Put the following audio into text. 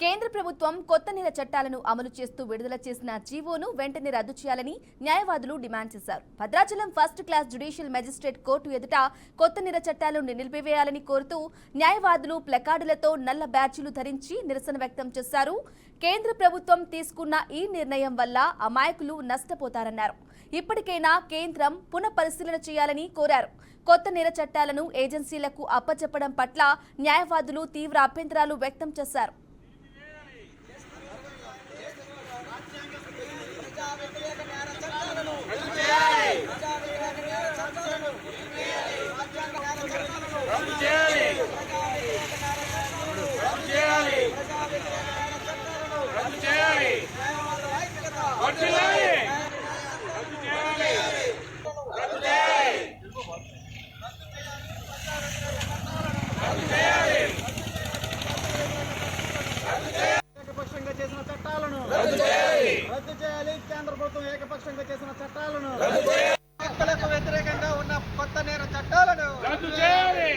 కేంద్ర ప్రభుత్వం కొత్త నేర చట్టాలను అమలు చేస్తూ విడుదల చేసిన జీవోను వెంటనే రద్దు చేయాలని న్యాయవాదులు డిమాండ్ చేశారు. Bhadrachalam first class judicial magistrate court ఎదుట కొత్త నేర చట్టాలను నిలిపివేయాలని కోరుతూ న్యాయవాదులు ప్లకార్డులతో నల్ల బ్యాడ్జీలు ధరించి నిరసన వ్యక్తం చేశారు. కేంద్ర ప్రభుత్వం తీసుకున్న ఈ నిర్ణయం వల్ల అమాయకులు నష్టపోతారన్నారు. ఇప్పటికైనా కేంద్రం పునఃపరిశీలన చేయాలని కోరారు. కొత్త నేర చట్టాలను ఏజెన్సీలకు అప్పచెప్పడం పట్ల న్యాయవాదులు తీవ్ర అభ్యంతరాలు వ్యక్తం చేశారు. రద్దు చేయాలి. కేంద్ర ప్రభుత్వం ఏకపక్షంగా చేసిన చట్టాలను, హక్కులకు వ్యతిరేకంగా ఉన్న కొత్త నేర చట్టాలను రద్దు చేయాలి.